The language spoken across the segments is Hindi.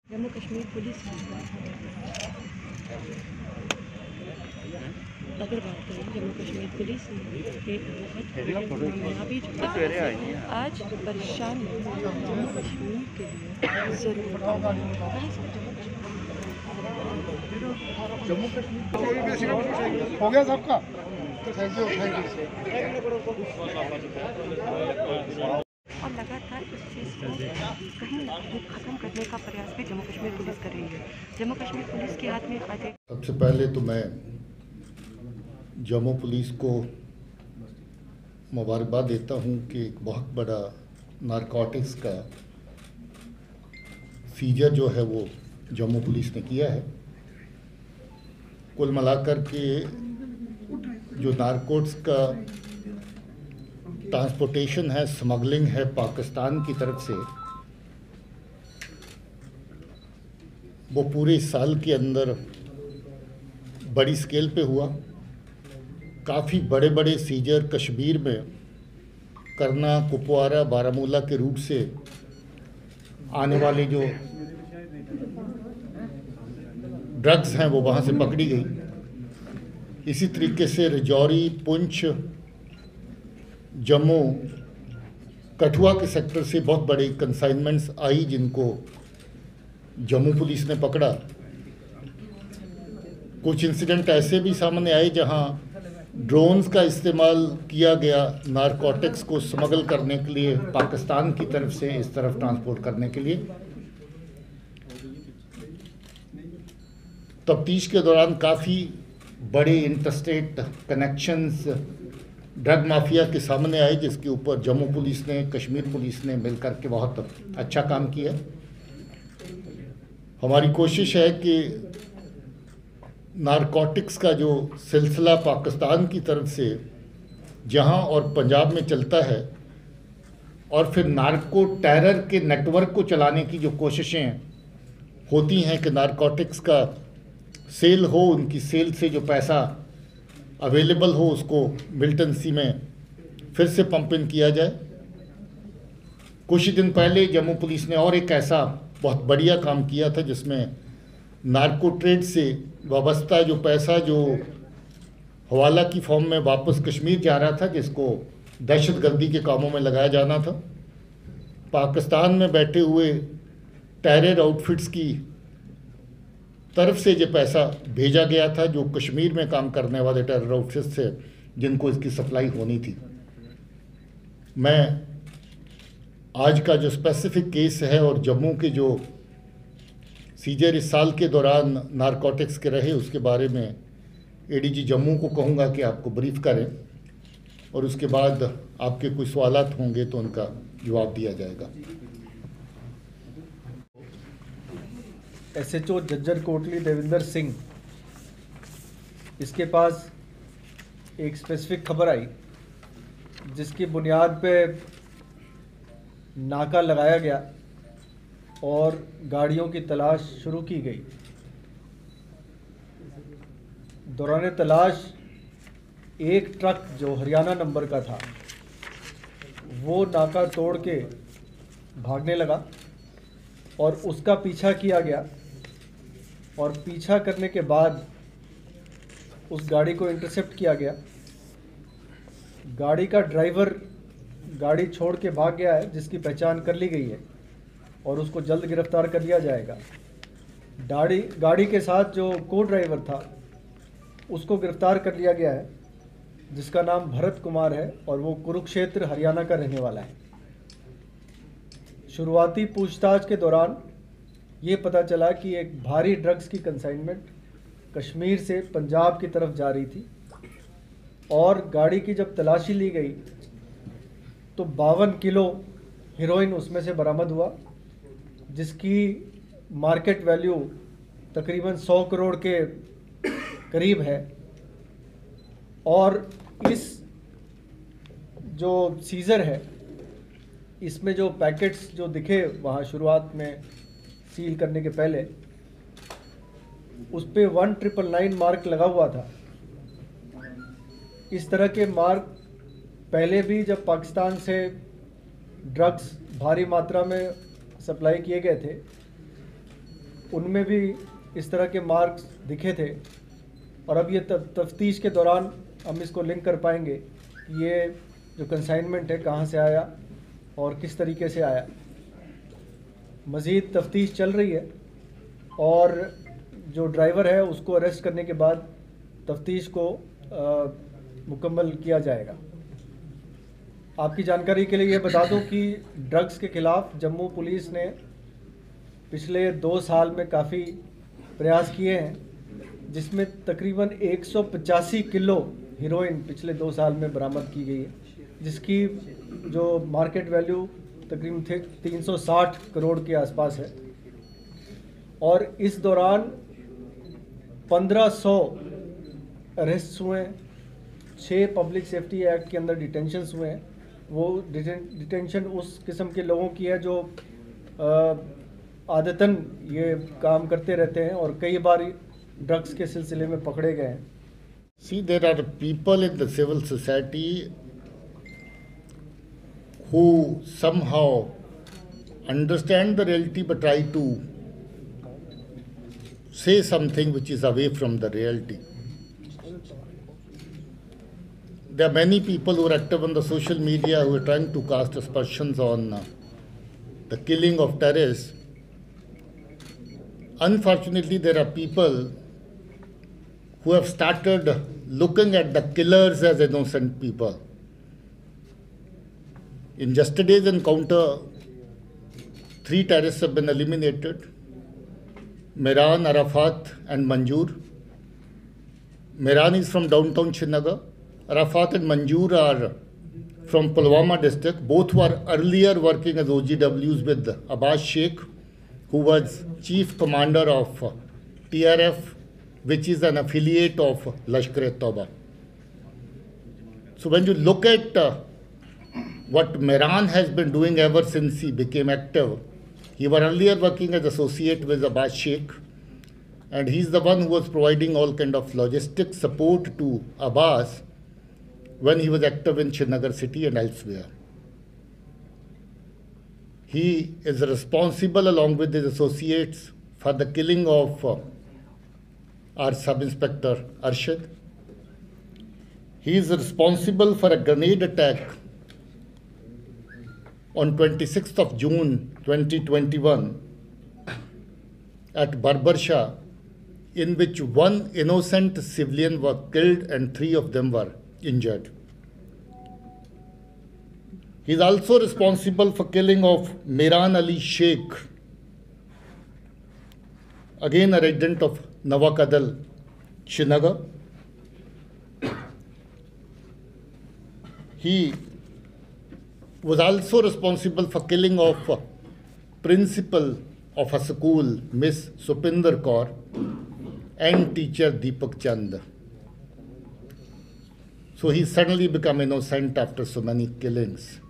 जम्मू कश्मीर पुलिस अगर बात करें जम्मू कश्मीर पुलिस एक बहुत कामयाबी आज परेशान जम्मू कश्मीर के लिए ज़रूर जम्मू कश्मीर हो गया सबका। Thank you. और लगातार इस चीज़ को कहीं ना कहीं ख़त्म करने का प्रयास भी जम्मू कश्मीर पुलिस कर रही है। जम्मू कश्मीर पुलिस के हाथ में आज एक सबसे पहले तो मैं जम्मू पुलिस को मुबारकबाद देता हूं कि एक बहुत बड़ा नारकोटिक्स का सीजर जो है वो जम्मू पुलिस ने किया है। कुल मिलाकर के जो नारकोटिक्स का ट्रांसपोर्टेशन है, स्मगलिंग है पाकिस्तान की तरफ से, वो पूरे साल के अंदर बड़ी स्केल पे हुआ। काफ़ी बड़े बड़े सीजर कश्मीर में करना, कुपवारा, बारामूला के रूट से आने वाले जो ड्रग्स हैं वो वहाँ से पकड़ी गई। इसी तरीके से राजौरी, पुंछ, जम्मू, कठुआ के सेक्टर से बहुत बड़ी कंसाइनमेंट्स आई जिनको जम्मू पुलिस ने पकड़ा। कुछ इंसिडेंट ऐसे भी सामने आए जहां ड्रोन्स का इस्तेमाल किया गया नारकोटिक्स को स्मगल करने के लिए, पाकिस्तान की तरफ से इस तरफ ट्रांसपोर्ट करने के लिए। तफ्तीश के दौरान काफ़ी बड़े इंटरस्टेट कनेक्शंस ड्रग माफिया के सामने आए, जिसके ऊपर जम्मू पुलिस ने, कश्मीर पुलिस ने मिलकर के बहुत अच्छा काम किया। हमारी कोशिश है कि नारकोटिक्स का जो सिलसिला पाकिस्तान की तरफ से जहां और पंजाब में चलता है, और फिर नार्को टेरर के नेटवर्क को चलाने की जो कोशिशें होती हैं कि नारकोटिक्स का सेल हो, उनकी सेल से जो पैसा अवेलेबल हो उसको मिलिटेंसी में फिर से पंप इन किया जाए। कुछ ही दिन पहले जम्मू पुलिस ने और एक ऐसा बहुत बढ़िया काम किया था जिसमें नार्को ट्रेड से वाबस्ता जो पैसा जो हवाला की फॉर्म में वापस कश्मीर जा रहा था, जिसको दहशतगर्दी के कामों में लगाया जाना था, पाकिस्तान में बैठे हुए टेरर आउटफिट्स की तरफ से जो पैसा भेजा गया था, जो कश्मीर में काम करने वाले टेरर आउटफिट्स से जिनको इसकी सप्लाई होनी थी। मैं आज का जो स्पेसिफिक केस है और जम्मू के जो सीजर इस साल के दौरान नारकोटिक्स के रहे, उसके बारे में एडीजी जम्मू को कहूँगा कि आपको ब्रीफ करें, और उसके बाद आपके कोई सवालात होंगे तो उनका जवाब दिया जाएगा। एसएचओ झज्जर कोटली देविंदर सिंह, इसके पास एक स्पेसिफिक खबर आई जिसकी बुनियाद पे नाका लगाया गया और गाड़ियों की तलाश शुरू की गई। दौरान तलाश एक ट्रक जो हरियाणा नंबर का था वो नाका तोड़ के भागने लगा और उसका पीछा किया गया, और पीछा करने के बाद उस गाड़ी को इंटरसेप्ट किया गया। गाड़ी का ड्राइवर गाड़ी छोड़ के भाग गया है, जिसकी पहचान कर ली गई है और उसको जल्द गिरफ्तार कर लिया जाएगा। गाड़ी के साथ जो को ड्राइवर था उसको गिरफ्तार कर लिया गया है, जिसका नाम भरत कुमार है और वो कुरुक्षेत्र हरियाणा का रहने वाला है। शुरुआती पूछताछ के दौरान ये पता चला कि एक भारी ड्रग्स की कंसाइनमेंट कश्मीर से पंजाब की तरफ जा रही थी, और गाड़ी की जब तलाशी ली गई तो 52 किलो हेरोइन उसमें से बरामद हुआ, जिसकी मार्केट वैल्यू तकरीबन 100 करोड़ के करीब है। और इस जो सीज़र है, इसमें जो पैकेट्स जो दिखे वहाँ शुरुआत में सील करने के पहले, उस पर 1999 मार्क लगा हुआ था। इस तरह के मार्क पहले भी जब पाकिस्तान से ड्रग्स भारी मात्रा में सप्लाई किए गए थे उनमें भी इस तरह के मार्क्स दिखे थे। और अब ये तफ्तीश के दौरान हम इसको लिंक कर पाएंगे कि ये जो कंसाइनमेंट है कहाँ से आया और किस तरीके से आया। मज़ीद तफ्तीश चल रही है और जो ड्राइवर है उसको अरेस्ट करने के बाद तफ्तीश को मुकम्मल किया जाएगा। आपकी जानकारी के लिए ये बता दूं कि ड्रग्स के ख़िलाफ़ जम्मू पुलिस ने पिछले 2 साल में काफ़ी प्रयास किए हैं, जिसमें तकरीबन 185 किलो हीरोइन पिछले 2 साल में बरामद की गई है, जिसकी जो मार्केट वैल्यू तकरीबन 360 करोड़ के आसपास है। और इस दौरान 1500 अरेस्ट हुए हैं, 6 पब्लिक सेफ्टी एक्ट के अंदर डिटेंशंस हुए हैं। वो डिटेंशन उस किस्म के लोगों की है जो आदतन ये काम करते रहते हैं और कई बार ड्रग्स के सिलसिले में पकड़े गए हैं। See, there are people in the civil society who somehow understand the reality but try to say something which is away from the reality. There are many people who are active on the social media who are trying to cast aspersions on the killing of terrorists. Unfortunately, there are people who have started looking at the killers as innocent people. In yesterday's encounter, 3 terrorists have been eliminated: Mehran, Arafat and Manzoor. Mehran is from downtown Srinagar. Arafat and Manzoor are from Pulwama district. Both were earlier working as OGWs with Abbas Sheikh, who was chief commander of TRF, which is an affiliate of Lashkar-e-Tauba. So when you look at what Mehran has been doing ever since he became active, he was earlier working as associate with Abbas Sheikh, and he's the one who was providing all kind of logistic support to Abbas when he was active in Srinagar city and elsewhere. He is responsible, along with his associates, for the killing of our sub-inspector Arshad. He is responsible for a grenade attack on 26th of June 2021 at Barbarsha, in which 1 innocent civilian was killed and 3 of them were injured. He is also responsible for killing of Mehran Ali Sheikh, again a resident of Nawakadal, Srinagar. He was also responsible for killing of principal of a school, Miss Supinder Kaur, and teacher Deepak Chand. So he suddenly become innocent after so many killings.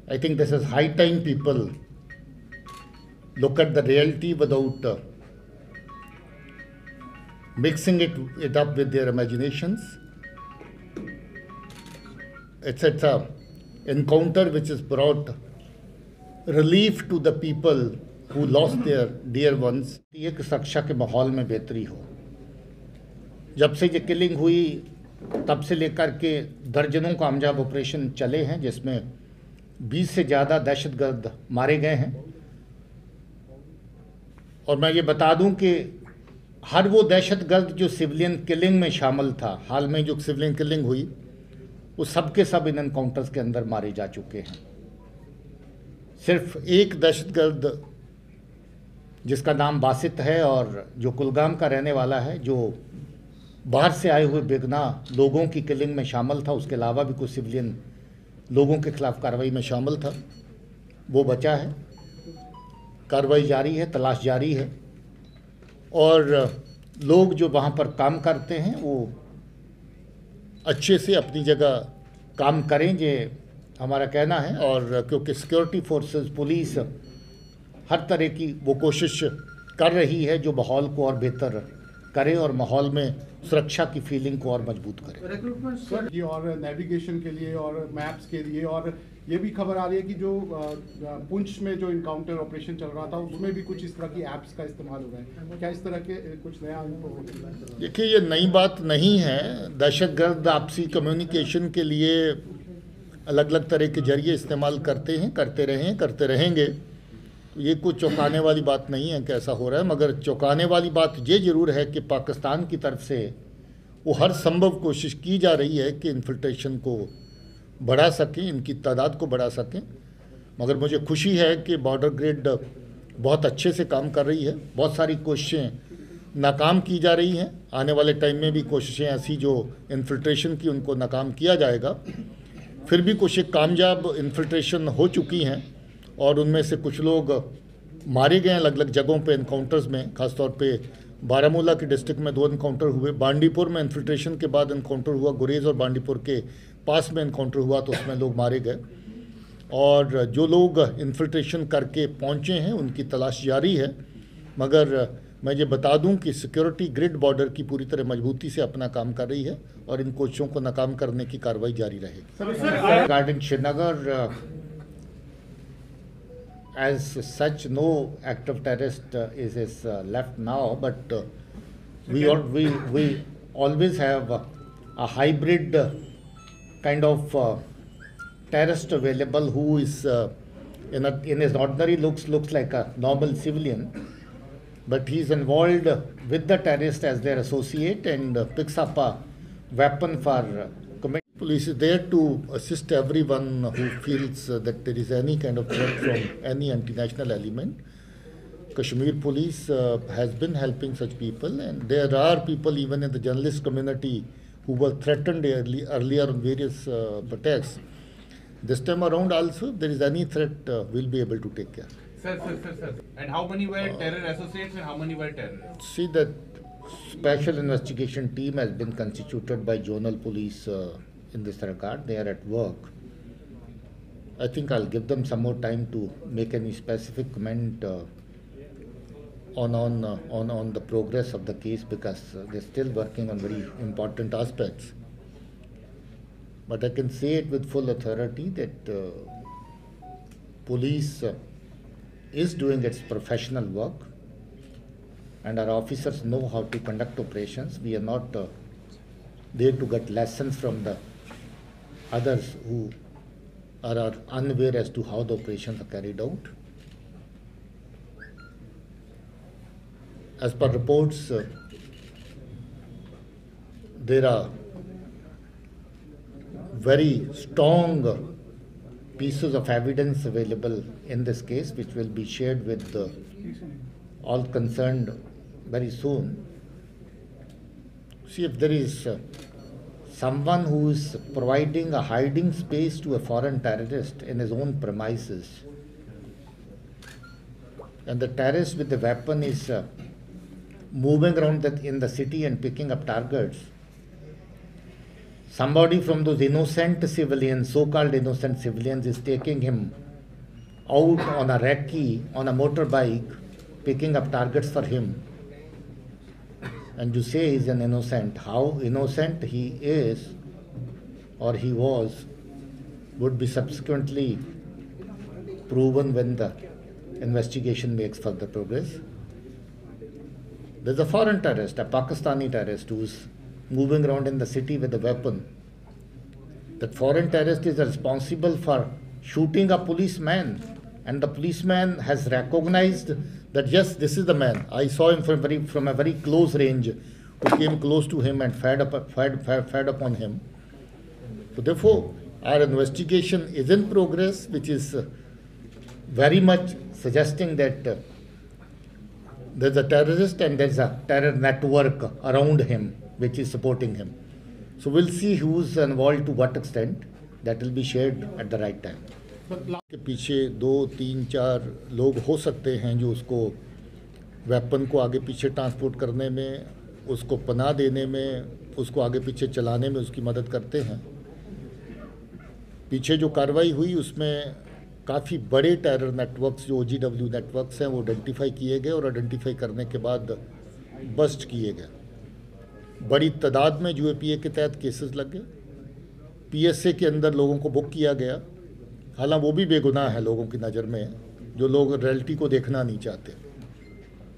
I think this is high time people look at the reality without mixing it up with their imaginations. It's an encounter which has brought relief to the people who lost their dear ones. एक सुरक्षा के माहौल में बेहतरी हो। जब से ये किलिंग हुई तब से लेकर के दर्जनों कामयाब ऑपरेशन चले हैं, जिसमें 20 से ज़्यादा दहशतगर्द मारे गए हैं। और मैं ये बता दूं कि हर वो दहशतगर्द जो सिविलियन किलिंग में शामिल था, हाल में जो सिविलियन किलिंग हुई, वो सब के सब इन एनकाउंटर्स के अंदर मारे जा चुके हैं। सिर्फ एक दहशतगर्द जिसका नाम बासित है और जो कुलगाम का रहने वाला है, जो बाहर से आए हुए बेगुनाह लोगों की किलिंग में शामिल था, उसके अलावा भी कुछ सिविलियन लोगों के खिलाफ कार्रवाई में शामिल था, वो बचा है। कार्रवाई जारी है, तलाश जारी है, और लोग जो वहाँ पर काम करते हैं वो अच्छे से अपनी जगह काम करें, ये हमारा कहना है। और क्योंकि सिक्योरिटी फोर्सेस, पुलिस हर तरह की वो कोशिश कर रही है जो माहौल को और बेहतर करे और माहौल में सुरक्षा की फीलिंग को और मजबूत करे। रिक्रूटमेंट और नेविगेशन के लिए और मैप्स के लिए और ये भी खबर आ रही है कि जो पुंछ में जो इनकाउंटर ऑपरेशन चल रहा था उसमें भी कुछ इस तरह की ऐप्स का इस्तेमाल हो रहा है। क्या इस तरह के कुछ नया इनको? देखिए, ये नई बात नहीं है। दहशतगर्द आपसी कम्युनिकेशन के लिए अलग अलग तरह के जरिए इस्तेमाल करते हैं, करते रहे हैं, करते रहेंगे। तो ये कुछ चौंकाने वाली बात नहीं है कि ऐसा हो रहा है। मगर चौंकाने वाली बात ये ज़रूर है कि पाकिस्तान की तरफ से वो हर संभव कोशिश की जा रही है कि इन्फिल्ट्रेशन को बढ़ा सकें, इनकी तादाद को बढ़ा सकें। मगर मुझे खुशी है कि बॉर्डर ग्रिड बहुत अच्छे से काम कर रही है। बहुत सारी कोशिशें नाकाम की जा रही हैं। आने वाले टाइम में भी कोशिशें ऐसी जो इन्फिल्ट्रेशन की, उनको नाकाम किया जाएगा। फिर भी कुछ एक कामयाब इन्फिल्ट्रेशन हो चुकी हैं और उनमें से कुछ लोग मारे गए हैं अलग अलग जगहों पे इनकाउंटर्स में। ख़ासतौर पे बारामूला के डिस्ट्रिक्ट में 2 इनकाउंटर हुए, बांडीपुर में इन्फिल्ट्रेशन के बाद इनकाउंटर हुआ, गुरेज और बांडीपुर के पास में इनकाउंटर हुआ तो उसमें लोग मारे गए। और जो लोग इन्फिल्ट्रेशन करके पहुँचे हैं उनकी तलाश जारी है। मगर मैं ये बता दूं कि सिक्योरिटी ग्रिड बॉर्डर की पूरी तरह मजबूती से अपना काम कर रही है और इन कोशिशों को नाकाम करने की कार्रवाई जारी रहेगी। Regarding Srinagar, as such, no active terrorist is left now, but we always have a hybrid kind of terrorist available who is in his ordinary looks like a normal civilian, but he is involved with the terrorist as their associate and picks up a weapon for committing. Police is there to assist everyone who feels that there is any kind of threat from any anti-national element. Kashmir Police has been helping such people, and there are people even in the journalist community who were threatened earlier on various pretexts. This time around also, if there is any threat, we'll be able to take care. Sir. And how many were terror associates and how many were terrorists? See, that special investigation team has been constituted by zonal police in this regard. They are at work. I think I'll give them some more time to make any specific comment on the progress of the case, because they're still working on very important aspects. But I can say it with full authority that police is doing its professional work, and our officers know how to conduct operations. We are not there to get lessons from the others who are unaware as to how the operations are carried out. As per reports, there are very strong pieces of evidence available in this case, which will be shared with all concerned very soon. See, if there is someone who is providing a hiding space to a foreign terrorist in his own premises, and the terrorist with the weapon is moving around in the city and picking up targets, somebody from those innocent civilians, so-called innocent civilians, is taking him out on a recce, on a motorbike, picking up targets for him. And you say he's an innocent. How innocent he is or he was would be subsequently proven when the investigation makes further progress. There's a foreign terrorist, a Pakistani terrorist, who's moving around in the city with a weapon. That foreign terrorist is responsible for shooting a policeman, and the policeman has recognized that yes, this is the man. I saw him from a very close range, who came close to him and fired upon him. So therefore, our investigation is in progress, which is very much suggesting that there's a terrorist and there's a terror network around him which is supporting him. So we'll see who's involved to what extent. That will be shared at the right time. के पीछे 2, 3, 4 लोग हो सकते हैं जो उसको वेपन को आगे पीछे ट्रांसपोर्ट करने में, उसको पनाह देने में, उसको आगे पीछे चलाने में उसकी मदद करते हैं। पीछे जो कार्रवाई हुई उसमें काफ़ी बड़े टेरर नेटवर्क्स, जो OGW नेटवर्क्स हैं, वो आइडेंटिफाई किए गए और आइडेंटिफाई करने के बाद बस्ट किए गए। बड़ी तादाद में UAPA के तहत केसेस लग गए। PSA के अंदर लोगों को बुक किया गया हालांकि वो भी बेगुनाह है लोगों की नज़र में, जो लोग रियलिटी को देखना नहीं चाहते,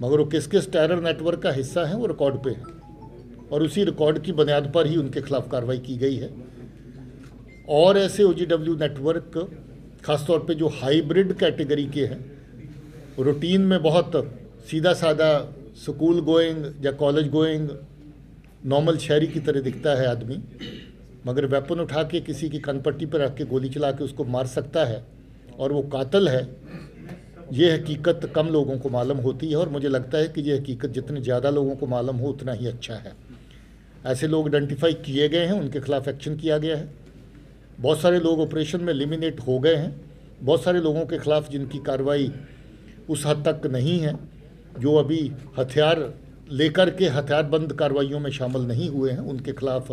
मगर वो किस किस टेरर नेटवर्क का हिस्सा है वो रिकॉर्ड पे है, और उसी रिकॉर्ड की बुनियाद पर ही उनके खिलाफ कार्रवाई की गई है। और ऐसे OGW नेटवर्क ख़ासतौर पे जो हाइब्रिड कैटेगरी के हैं, रूटीन में बहुत सीधा साधा स्कूल गोइंग या कॉलेज गोइंग नॉर्मल शहरी की तरह दिखता है आदमी, मगर वेपन उठा के किसी की कनपट्टी पर रख के गोली चला के उसको मार सकता है और वो कातिल है, ये हकीकत कम लोगों को मालूम होती है। और मुझे लगता है कि ये हकीकत जितने ज़्यादा लोगों को मालूम हो उतना ही अच्छा है। ऐसे लोग आइडेंटिफाई किए गए हैं, उनके खिलाफ एक्शन किया गया है। बहुत सारे लोग ऑपरेशन में एलिमिनेट हो गए हैं। बहुत सारे लोगों के खिलाफ जिनकी कार्रवाई उस हद तक नहीं है, जो अभी हथियार लेकर के हथियारबंद कार्रवाइयों में शामिल नहीं हुए हैं, उनके खिलाफ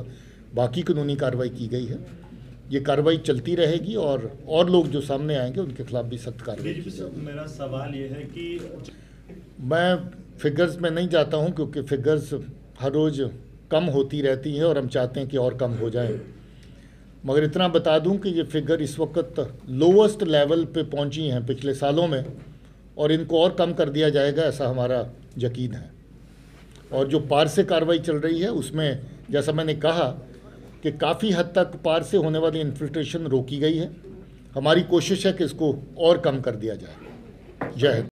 बाकी कानूनी कार्रवाई की गई है। ये कार्रवाई चलती रहेगी और लोग जो सामने आएंगे उनके खिलाफ भी सख्त कार्रवाई की जाएगी। मेरा सवाल ये है कि मैं फिगर्स में नहीं जाता हूं, क्योंकि फिगर्स हर रोज़ कम होती रहती हैं और हम चाहते हैं कि और कम हो जाएं। मगर इतना बता दूं कि ये फिगर इस वक्त लोवेस्ट लेवल पे पहुंची हैं पिछले सालों में, और इनको और कम कर दिया जाएगा ऐसा हमारा यकीन है। और जो पार से कार्रवाई चल रही है उसमें जैसा मैंने कहा कि काफ़ी हद तक पार से होने वाली इन्फिल्ट्रेशन रोकी गई है। हमारी कोशिश है कि इसको और कम कर दिया जाए। जय हिंद।